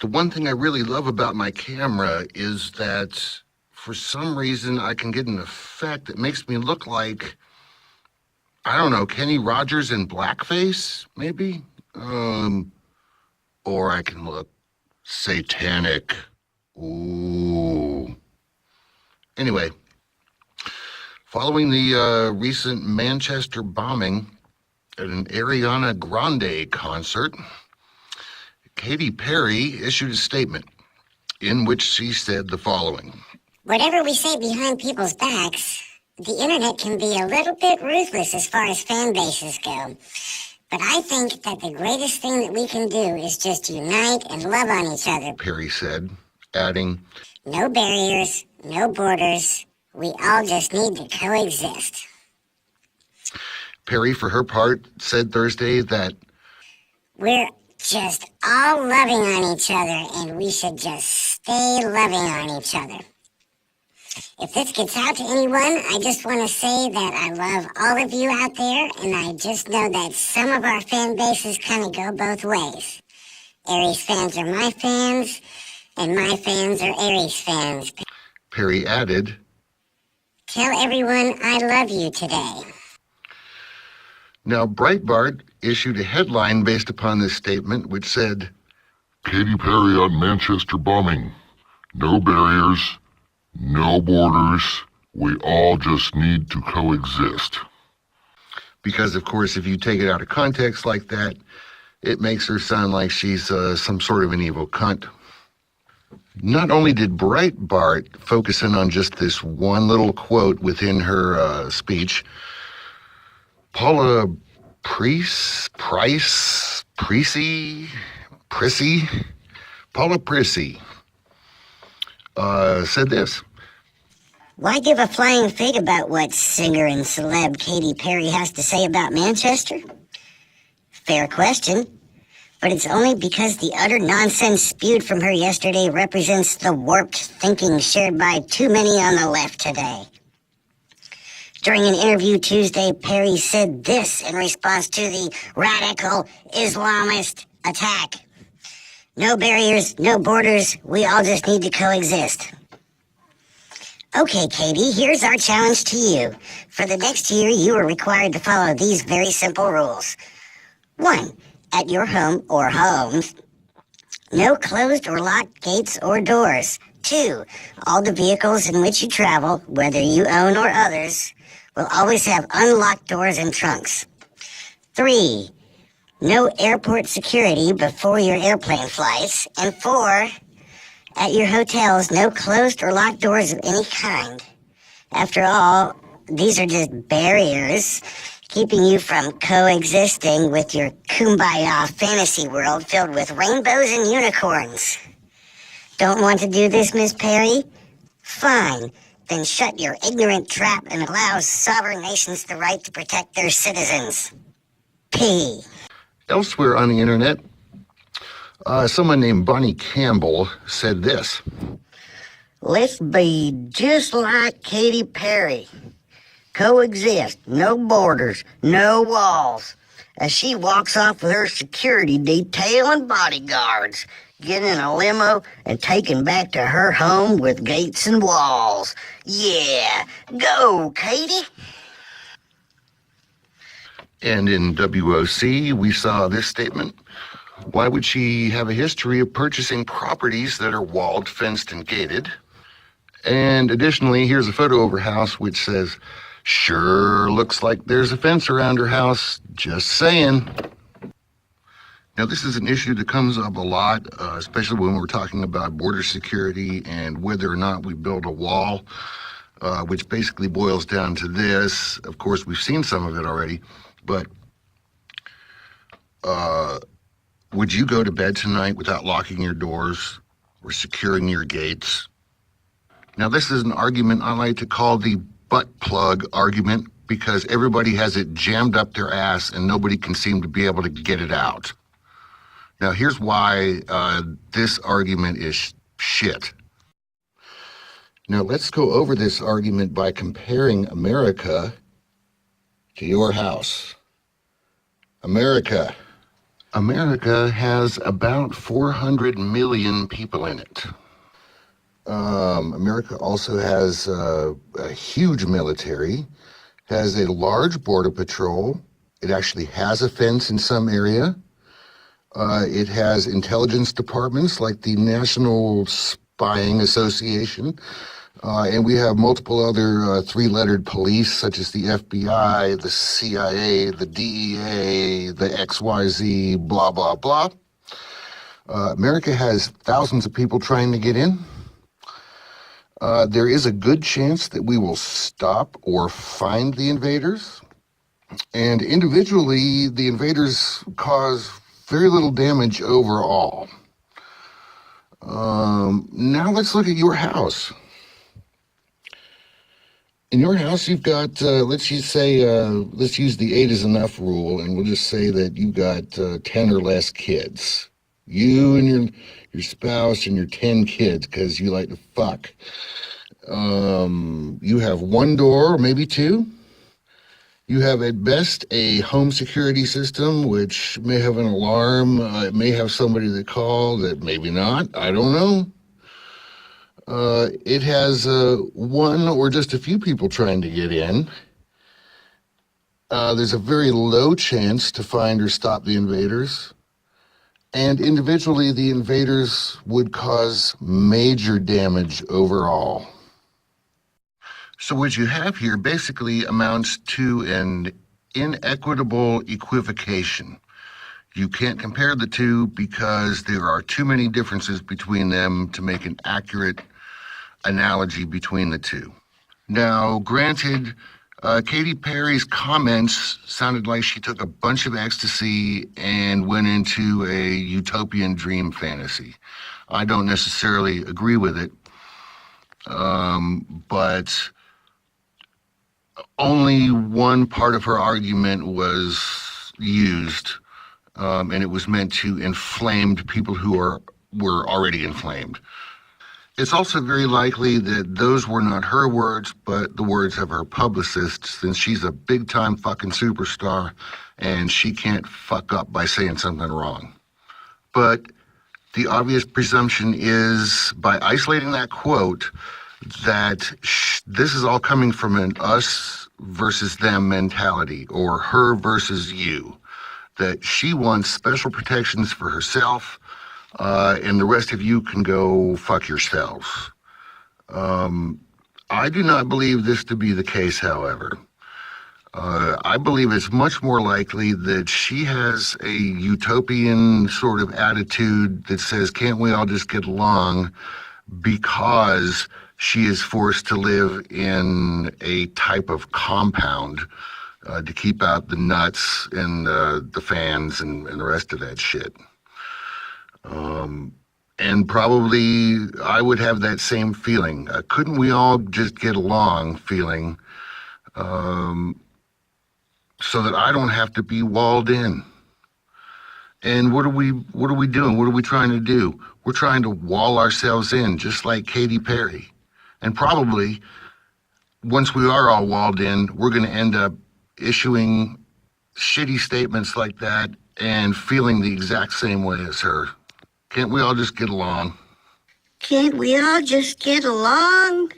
The one thing I really love about my camera is that for some reason I can get an effect that makes me look like, I don't know, Kenny Rogers in blackface, maybe? Or I can look satanic. Ooh. Anyway, following the recent Manchester bombing at an Ariana Grande concert, Katy Perry issued a statement in which she said the following. Whatever we say behind people's backs, the internet can be a little bit ruthless as far as fan bases go. But I think that the greatest thing that we can do is just unite and love on each other, Perry said, adding, no barriers, no borders. We all just need to coexist. Perry, for her part, said Thursday that we're just all loving on each other, and we should just stay loving on each other. If this gets out to anyone, I just want to say that I love all of you out there, and I just know that some of our fan bases kind of go both ways. Aries fans are my fans, and my fans are Aries fans. Perry added, tell everyone I love you today. Now, Breitbart issued a headline based upon this statement, which said, Katy Perry on Manchester bombing. No barriers, no borders. We all just need to coexist. Because, of course, if you take it out of context like that, it makes her sound like she's some sort of an evil cunt. Not only did Breitbart focus in on just this one little quote within her speech, Paula Paula Prissy said this. Why give a flying fig about what singer and celeb Katy Perry has to say about Manchester? Fair question, but it's only because the utter nonsense spewed from her yesterday represents the warped thinking shared by too many on the left today. During an interview Tuesday, Perry said this in response to the radical Islamist attack. No barriers, no borders, we all just need to coexist. Okay, Katy, here's our challenge to you. For the next year, you are required to follow these very simple rules. 1. At your home or homes, no closed or locked gates or doors. 2. All the vehicles in which you travel, whether you own or others, will always have unlocked doors and trunks. 3. No airport security before your airplane flights. And 4. At your hotels, no closed or locked doors of any kind. After all, these are just barriers keeping you from coexisting with your kumbaya fantasy world filled with rainbows and unicorns. Don't want to do this, Miss Perry? Fine. Then shut your ignorant trap and allow sovereign nations the right to protect their citizens. P. Elsewhere on the internet, someone named Bonnie Campbell said this. Let's be just like Katy Perry. Coexist, no borders, no walls. As she walks off with her security detail and bodyguards, getting in a limo and taken back to her home with gates and walls. Yeah, go, Katy. And in WOC, we saw this statement. Why would she have a history of purchasing properties that are walled, fenced, and gated? And additionally, here's a photo of her house which says, sure looks like there's a fence around her house, just saying. Now, this is an issue that comes up a lot, especially when we're talking about border security and whether or not we build a wall, which basically boils down to this. Of course, we've seen some of it already, but would you go to bed tonight without locking your doors or securing your gates? Now, this is an argument I like to call the butt plug argument because everybody has it jammed up their ass and nobody can seem to be able to get it out. Now, here's why this argument is shit. Now, let's go over this argument by comparing America to your house. America, America has about 400 million people in it. America also has a huge military, has a large border patrol. It actually has a fence in some area. It has intelligence departments like the National Spying Association. And we have multiple other three-lettered police, such as the FBI, the CIA, the DEA, the XYZ, blah, blah, blah. America has thousands of people trying to get in. There is a good chance that we will stop or find the invaders. And individually, the invaders cause very little damage overall. Now let's look at your house. In your house, you've got, let's use the 8 is enough rule, and we'll just say that you've got 10 or less kids. You and your spouse and your 10 kids, because you like to fuck. You have one door, or maybe two. You have at best a home security system, which may have an alarm. It may have somebody that called, that maybe not. I don't know. It has one or just a few people trying to get in. There's a very low chance to find or stop the invaders. And individually, the invaders would cause major damage overall. So what you have here basically amounts to an inequitable equivocation. You can't compare the two because there are too many differences between them to make an accurate analogy between the two. Now, granted, Katy Perry's comments sounded like she took a bunch of ecstasy and went into a utopian dream fantasy. I don't necessarily agree with it, but only one part of her argument was used, and it was meant to inflame people who were already inflamed. It's also very likely that those were not her words, but the words of her publicist, since she's a big-time fucking superstar, and she can't fuck up by saying something wrong. But the obvious presumption is, by isolating that quote, that this is all coming from an us versus them mentality, or her versus you, that she wants special protections for herself, and the rest of you can go fuck yourselves. I do not believe this to be the case, however. I believe it's much more likely that she has a utopian sort of attitude that says, can't we all just get along, because she is forced to live in a type of compound to keep out the nuts and the fans and the rest of that shit. And probably I would have that same feeling. Couldn't we all just get along feeling, so that I don't have to be walled in? And what are we doing? What are we trying to do? We're trying to wall ourselves in, just like Katy Perry. And probably once we are all walled in, we're going to end up issuing shitty statements like that and feeling the exact same way as her. Can't we all just get along? Can't we all just get along?